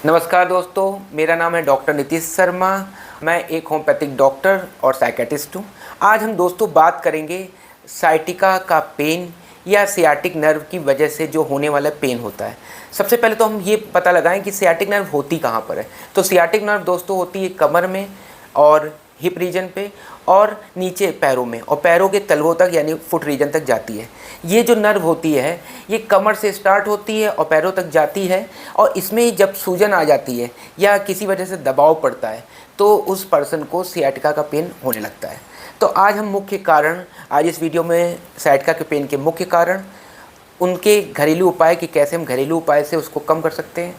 नमस्कार दोस्तों, मेरा नाम है डॉक्टर नीतीश शर्मा। मैं एक होम्योपैथिक डॉक्टर और साइकेट्रिस्ट हूँ। आज हम दोस्तों बात करेंगे साइटिका का पेन या सियाटिक नर्व की वजह से जो होने वाला पेन होता है। सबसे पहले तो हम ये पता लगाएं कि सियाटिक नर्व होती कहाँ पर है। तो सियाटिक नर्व दोस्तों होती है कमर में और हिप रीजन पे और नीचे पैरों में, और पैरों के तलवों तक यानी फुट रीजन तक जाती है। ये जो नर्व होती है ये कमर से स्टार्ट होती है और पैरों तक जाती है, और इसमें जब सूजन आ जाती है या किसी वजह से दबाव पड़ता है तो उस पर्सन को सियाटिका का पेन होने लगता है। तो आज हम मुख्य कारण, आज इस वीडियो में सियाटिका के पेन के मुख्य कारण, उनके घरेलू उपाय कि कैसे हम घरेलू उपाय से उसको कम कर सकते हैं,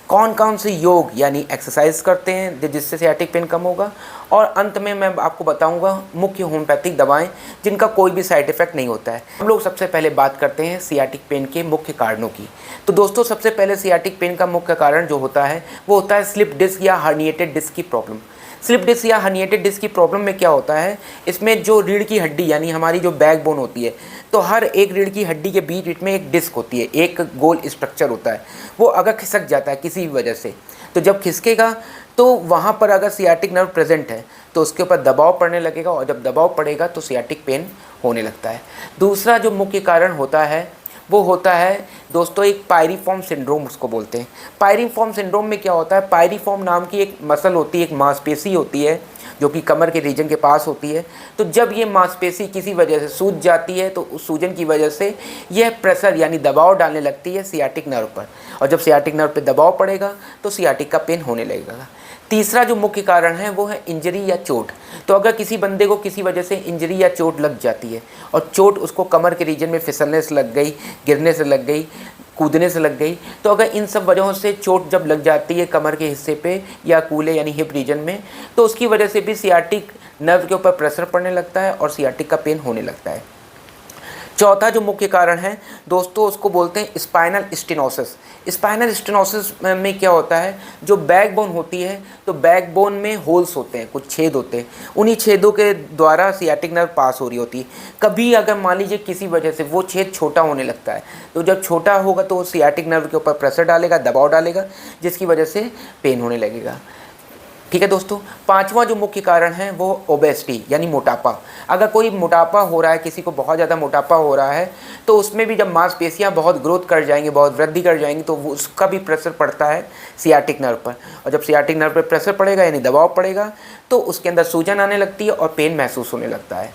कौन कौन से योग यानी एक्सरसाइज करते हैं जिससे सियाटिक पेन कम होगा, और अंत में मैं आपको बताऊंगा मुख्य होम्योपैथिक दवाएं जिनका कोई भी साइड इफ़ेक्ट नहीं होता है। हम लोग सबसे पहले बात करते हैं सियाटिक पेन के मुख्य कारणों की। तो दोस्तों सबसे पहले सियाटिक पेन का मुख्य कारण जो होता है वो होता है स्लिप डिस्क या हर्निएटेड डिस्क की प्रॉब्लम। स्लिप डिस्क या हर्निएटेड डिस्क की प्रॉब्लम में क्या होता है, इसमें जो रीढ़ की हड्डी यानी हमारी जो बैकबोन होती है, तो हर एक रीढ़ की हड्डी के बीच में एक डिस्क होती है, एक गोल स्ट्रक्चर होता है। वो अगर खिसक जाता है किसी भी वजह से, तो जब खिसकेगा तो वहाँ पर अगर सियाटिक नर्व प्रेजेंट है तो उसके ऊपर दबाव पड़ने लगेगा, और जब दबाव पड़ेगा तो सियाटिक पेन होने लगता है। दूसरा जो मुख्य कारण होता है वो होता है दोस्तों एक पायरिफॉर्म सिंड्रोम उसको बोलते हैं। पायरिफॉर्म सिंड्रोम में क्या होता है, पायरिफॉर्म नाम की एक मसल होती है, एक मांसपेशी होती है जो कि कमर के रीजन के पास होती है। तो जब ये मांसपेशी किसी वजह से सूज जाती है तो उस सूजन की वजह से यह प्रेशर यानी दबाव डालने लगती है सियाटिक नर्व पर, और जब सियाटिक नर्व पर दबाव पड़ेगा तो सियाटिक का पेन होने लगेगा। तीसरा जो मुख्य कारण है वो है इंजरी या चोट। तो अगर किसी बंदे को किसी वजह से इंजरी या चोट लग जाती है, और चोट उसको कमर के रीजन में फिसलने से लग गई, गिरने से लग गई, कूदने से लग गई, तो अगर इन सब वजहों से चोट जब लग जाती है कमर के हिस्से पे या कूल्हे यानी हिप रीजन में, तो उसकी वजह से भी सियाटिक नर्व के ऊपर प्रेशर पड़ने लगता है और सियाटिक का पेन होने लगता है। चौथा जो मुख्य कारण है दोस्तों उसको बोलते हैं स्पाइनल स्टेनोसिस। स्पाइनल स्टेनोसिस में क्या होता है, जो बैकबोन होती है तो बैकबोन में होल्स होते हैं, कुछ छेद होते हैं, उन्हीं छेदों के द्वारा सियाटिक नर्व पास हो रही होती है। कभी अगर मान लीजिए किसी वजह से वो छेद छोटा होने लगता है, तो जब छोटा होगा तो वो सियाटिक नर्व के ऊपर प्रेशर डालेगा, दबाव डालेगा, जिसकी वजह से पेन होने लगेगा। ठीक है दोस्तों, पांचवा जो मुख्य कारण है वो ओबेसिटी यानी मोटापा। अगर कोई मोटापा हो रहा है, किसी को बहुत ज़्यादा मोटापा हो रहा है, तो उसमें भी जब मांसपेशियां बहुत ग्रोथ कर जाएंगी, बहुत वृद्धि कर जाएंगी, तो वो उसका भी प्रेशर पड़ता है सियाटिक नर्व पर, और जब सियाटिक नर्व पर प्रेशर पड़ेगा यानी दबाव पड़ेगा तो उसके अंदर सूजन आने लगती है और पेन महसूस होने लगता है।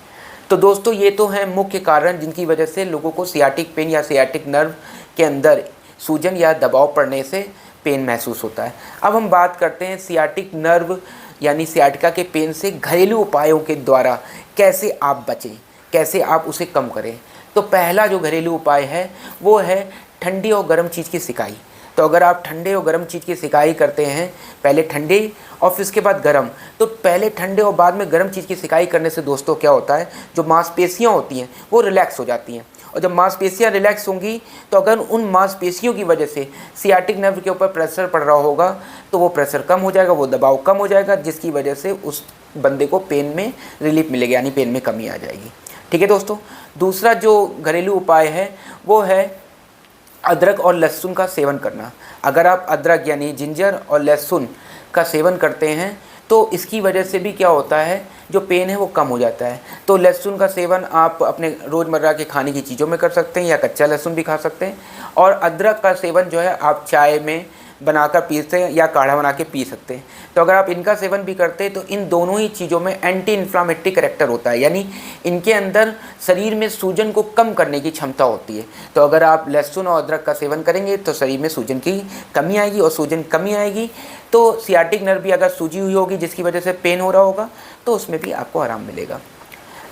तो दोस्तों ये तो हैं मुख्य कारण जिनकी वजह से लोगों को सियाटिक पेन या सियाटिक नर्व के अंदर सूजन या दबाव पड़ने से पेन महसूस होता है। अब हम बात करते हैं सियाटिक नर्व यानी सियाटिका के पेन से घरेलू उपायों के द्वारा कैसे आप बचें, कैसे आप उसे कम करें। तो पहला जो घरेलू उपाय है वो है ठंडी और गर्म चीज़ की सिकाई। तो अगर आप ठंडे और गर्म चीज़ की सिकाई करते हैं, पहले ठंडे और फिर उसके बाद गर्म, तो पहले ठंडे और बाद में गर्म चीज़ की सिकाई करने से दोस्तों क्या होता है, जो मांसपेशियाँ होती हैं वो रिलैक्स हो जाती हैं, और जब मांसपेशियाँ रिलैक्स होंगी तो अगर उन मांसपेशियों की वजह से सियाटिक नर्व के ऊपर प्रेशर पड़ रहा होगा तो वो प्रेशर कम हो जाएगा, वो दबाव कम हो जाएगा, जिसकी वजह से उस बंदे को पेन में रिलीफ मिलेगा यानी पेन में कमी आ जाएगी। ठीक है दोस्तों, दूसरा जो घरेलू उपाय है वो है अदरक और लहसुन का सेवन करना। अगर आप अदरक यानी जिंजर और लहसुन का सेवन करते हैं तो इसकी वजह से भी क्या होता है, जो पेन है वो कम हो जाता है। तो लहसुन का सेवन आप अपने रोज़मर्रा के खाने की चीज़ों में कर सकते हैं या कच्चा लहसुन भी खा सकते हैं, और अदरक का सेवन जो है आप चाय में बनाकर पीते हैं या काढ़ा बना के पी सकते हैं। तो अगर आप इनका सेवन भी करते हैं तो इन दोनों ही चीज़ों में एंटी इन्फ्लामेटरी कैरेक्टर होता है, यानी इनके अंदर शरीर में सूजन को कम करने की क्षमता होती है। तो अगर आप लहसुन और अदरक का सेवन करेंगे तो शरीर में सूजन की कमी आएगी, और सूजन कमी आएगी तो सियाटिक नर्व भी अगर सूजी हुई होगी जिसकी वजह से पेन हो रहा होगा तो उसमें भी आपको आराम मिलेगा।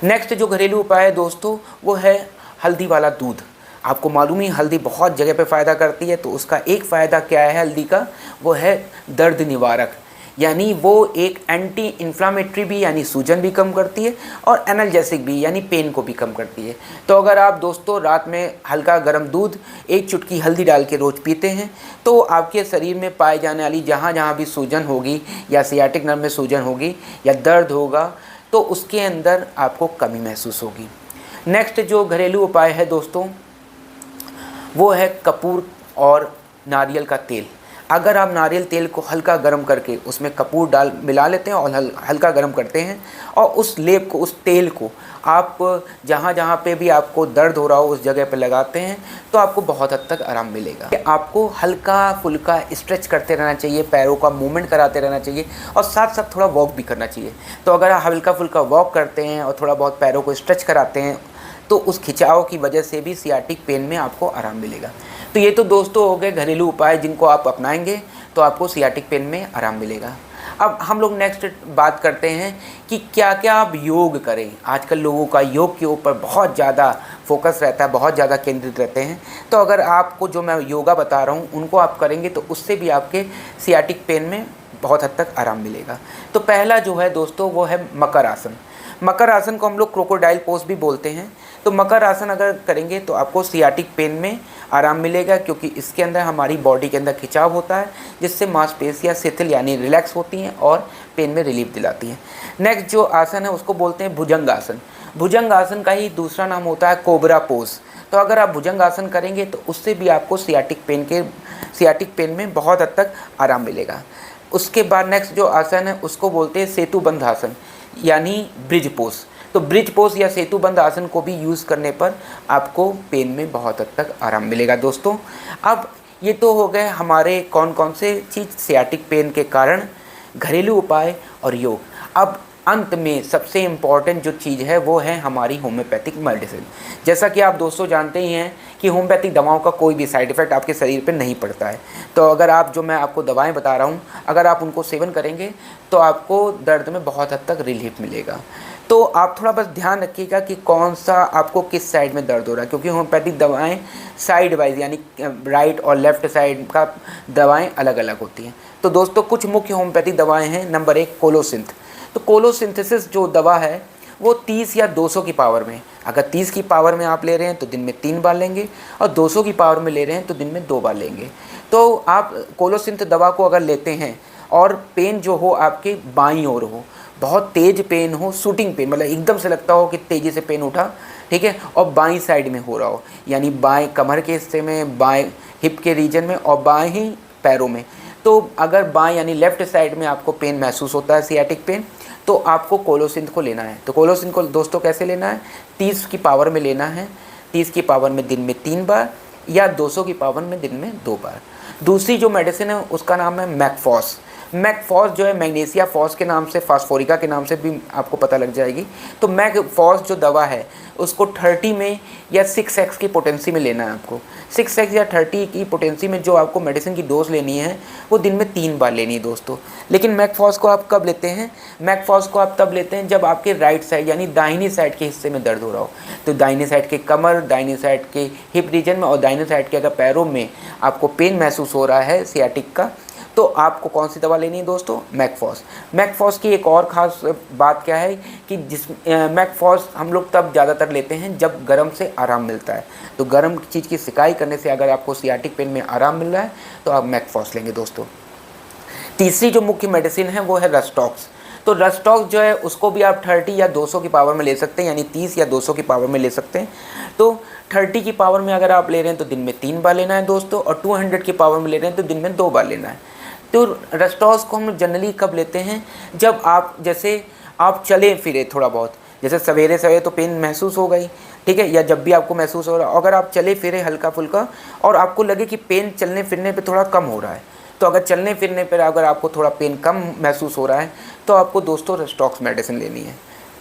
नेक्स्ट जो घरेलू उपाय है दोस्तों वो है हल्दी वाला दूध। आपको मालूम ही हल्दी बहुत जगह पे फ़ायदा करती है, तो उसका एक फ़ायदा क्या है हल्दी का, वो है दर्द निवारक, यानी वो एक एंटी इन्फ्लामेटरी भी यानी सूजन भी कम करती है और एनाल्जेसिक भी यानी पेन को भी कम करती है। तो अगर आप दोस्तों रात में हल्का गर्म दूध एक चुटकी हल्दी डाल के रोज़ पीते हैं तो आपके शरीर में पाए जाने वाली जहाँ जहाँ भी सूजन होगी या सियाटिक नर्व में सूजन होगी या दर्द होगा तो उसके अंदर आपको कमी महसूस होगी। नेक्स्ट जो घरेलू उपाय है दोस्तों वो है कपूर और नारियल का तेल। अगर आप नारियल तेल को हल्का गर्म करके उसमें कपूर डाल मिला लेते हैं और हल्का गर्म करते हैं और उस लेप को, उस तेल को आप जहाँ जहाँ पे भी आपको दर्द हो रहा हो उस जगह पे लगाते हैं तो आपको बहुत हद तक आराम मिलेगा। आपको हल्का फुल्का स्ट्रेच करते रहना चाहिए, पैरों का मूवमेंट कराते रहना चाहिए और साथ साथ थोड़ा वॉक भी करना चाहिए। तो अगर आप हल्का फुल्का वॉक करते हैं और थोड़ा बहुत पैरों को स्ट्रेच कराते हैं तो उस खिंचाव की वजह से भी सियाटिक पेन में आपको आराम मिलेगा। तो ये तो दोस्तों हो गए घरेलू उपाय जिनको आप अपनाएंगे तो आपको सियाटिक पेन में आराम मिलेगा। अब हम लोग नेक्स्ट बात करते हैं कि क्या क्या आप योग करें। आजकल लोगों का योग के ऊपर बहुत ज़्यादा फोकस रहता है, बहुत ज़्यादा केंद्रित रहते हैं। तो अगर आपको जो मैं योगा बता रहा हूँ उनको आप करेंगे तो उससे भी आपके सियाटिक पेन में बहुत हद तक आराम मिलेगा। तो पहला जो है दोस्तों वो है मकर आसन। मकर आसन को हम लोग क्रोकोडाइल पोज भी बोलते हैं। तो मकर आसन अगर करेंगे तो आपको सियाटिक पेन में आराम मिलेगा, क्योंकि इसके अंदर हमारी बॉडी के अंदर खिंचाव होता है जिससे मांसपेशियां शिथिल यानी रिलैक्स होती हैं और पेन में रिलीफ दिलाती हैं। नेक्स्ट जो आसन है उसको बोलते हैं भुजंग आसन। भुजंग आसन का ही दूसरा नाम होता है कोबरा पोज। तो अगर आप भुजंग आसन करेंगे तो उससे भी आपको सियाटिक पेन में बहुत हद तक आराम मिलेगा। उसके बाद नेक्स्ट जो आसन है उसको बोलते हैं सेतुबंध आसन यानी ब्रिज पोज। तो ब्रिज पोज या सेतुबंध आसन को भी यूज़ करने पर आपको पेन में बहुत हद तक आराम मिलेगा दोस्तों। अब ये तो हो गए हमारे कौन कौन से चीज़ सियाटिक पेन के कारण, घरेलू उपाय और योग। अब अंत में सबसे इम्पॉर्टेंट जो चीज़ है वो है हमारी होम्योपैथिक मेडिसिन। जैसा कि आप दोस्तों जानते ही हैं कि होम्योपैथिक दवाओं का कोई भी साइड इफ़ेक्ट आपके शरीर पे नहीं पड़ता है। तो अगर आप जो मैं आपको दवाएं बता रहा हूं अगर आप उनको सेवन करेंगे तो आपको दर्द में बहुत हद तक रिलीफ मिलेगा। तो आप थोड़ा बस ध्यान रखिएगा कि कौन सा आपको किस साइड में दर्द हो रहा है, क्योंकि होम्योपैथिक दवाएँ साइड वाइज यानी राइट और लेफ़्ट साइड का दवाएँ अलग अलग होती हैं। तो दोस्तों कुछ मुख्य होम्योपैथिक दवाएँ हैं। Number 1 colocynth. तो कोलोसिंथेसिस जो दवा है वो 30 या 200 की पावर में, अगर 30 की पावर में आप ले रहे हैं तो दिन में 3 बार लेंगे और 200 की पावर में ले रहे हैं तो दिन में 2 बार लेंगे। तो आप कोलोसिंथ दवा को अगर लेते हैं और पेन जो हो आपके बाईं ओर हो, बहुत तेज पेन हो, शूटिंग पेन मतलब एकदम से लगता हो कि तेज़ी से पेन उठा, ठीक है, और बाईं साइड में हो रहा हो यानी बाएं कमर के हिस्से में, बाएं हिप के रीजन में और बाएं ही पैरों में। तो अगर बाएं यानी लेफ़्ट साइड में आपको पेन महसूस होता है सियाटिक पेन, तो आपको कोलोसिंथ को लेना है। तो कोलोसिंथ को दोस्तों कैसे लेना है, 30 की पावर में लेना है, 30 की पावर में दिन में 3 बार या 200 की पावर में दिन में 2 बार। दूसरी जो मेडिसिन है उसका नाम है मैकफॉस। मैकफॉस जो है मैग्नीशिया फॉस के नाम से, फास्फोरिका के नाम से भी आपको पता लग जाएगी। तो मैकफॉस जो दवा है उसको 30 में या 6x की पोटेंसी में लेना है आपको। 6x या 30 की पोटेंसी में जो आपको मेडिसिन की डोज लेनी है वो दिन में 3 बार लेनी है दोस्तों। लेकिन मैकफॉस को आप कब लेते हैं, मैकफॉस को आप तब लेते हैं जब आपके राइट साइड यानी दाहिनी साइड के हिस्से में दर्द हो रहा हो। तो दाहिनी साइड के कमर, दाहिनी साइड के हिप रीजन में और दाहिनी साइड के अगर पैरों में आपको पेन महसूस हो रहा है सियाटिक का, तो आपको कौन सी दवा लेनी है दोस्तों, मैकफॉस। मैकफॉस की एक और ख़ास बात क्या है कि मैकफॉस हम लोग तब ज़्यादातर लेते हैं जब गर्म से आराम मिलता है। तो गर्म चीज़ की सिकाई करने से अगर आपको सियाटिक पेन में आराम मिल रहा है तो आप मैकफॉस लेंगे दोस्तों। तीसरी जो मुख्य मेडिसिन है वो है रस्टॉक्स। तो रस्टॉक्स जो है उसको भी आप 30 या 200 की पावर में ले सकते हैं, यानी 30 या 200 की पावर में ले सकते हैं। तो 30 की पावर में अगर आप ले रहे हैं तो दिन में 3 बार लेना है दोस्तों, और 200 की पावर में ले रहे हैं तो दिन में 2 बार लेना है। तो रस्टॉक्स को हम जनरली कब लेते हैं, जब आप जैसे आप चले फिरे थोड़ा बहुत, जैसे सवेरे सवेरे तो पेन महसूस हो गई, ठीक है, या जब भी आपको महसूस हो रहा है, अगर आप चले फिरे हल्का फुल्का और आपको लगे कि पेन चलने फिरने पे थोड़ा कम हो रहा है, तो अगर चलने फिरने पर अगर आपको थोड़ा पेन कम महसूस हो रहा है तो आपको दोस्तों रस्टॉक्स मेडिसिन लेनी है,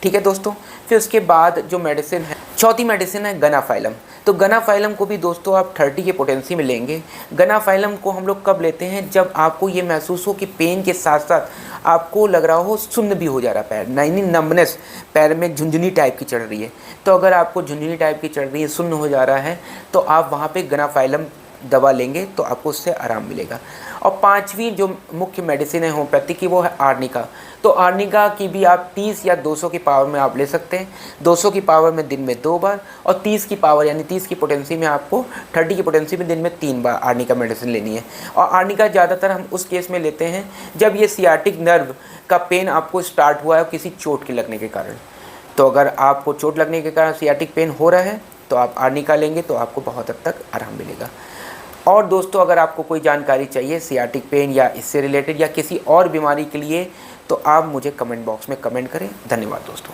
ठीक है दोस्तों। फिर उसके बाद जो मेडिसिन है, चौथी मेडिसिन है गनाफाइलम। तो गनाफाइलम को भी दोस्तों आप 30 की पोटेंसी में लेंगे। गनाफाइलम को हम लोग कब लेते हैं, जब आपको ये महसूस हो कि पेन के साथ साथ आपको लग रहा हो सुन्न भी हो जा रहा है पैर, यानी नम्बनेस, पैर में झुंझुनी टाइप की चढ़ रही है। तो अगर आपको झुंझुनी टाइप की चढ़ रही है, सुन्न हो जा रहा है, तो आप वहाँ पे गनाफाइलम दवा लेंगे तो आपको उससे आराम मिलेगा। और पांचवी जो मुख्य मेडिसिन है होम्योपैथी की वो है आर्निका। तो आर्निका की भी आप 30 या 200 की पावर में आप ले सकते हैं, 200 की पावर में दिन में 2 बार और 30 की पावर यानी 30 की पोटेंसी में आपको 30 की पोटेंसी में दिन में 3 बार आर्निका मेडिसिन लेनी है। और आर्निका ज़्यादातर हम उस केस में लेते हैं जब ये सियाटिक नर्व का पेन आपको स्टार्ट हुआ है किसी चोट के लगने के कारण। तो अगर आपको चोट लगने के कारण सियाटिक पेन हो रहा है तो आप आर्निका लेंगे तो आपको बहुत हद तक आराम मिलेगा। और दोस्तों अगर आपको कोई जानकारी चाहिए सियाटिक पेन या इससे रिलेटेड या किसी और बीमारी के लिए तो आप मुझे कमेंट बॉक्स में कमेंट करें। धन्यवाद दोस्तों।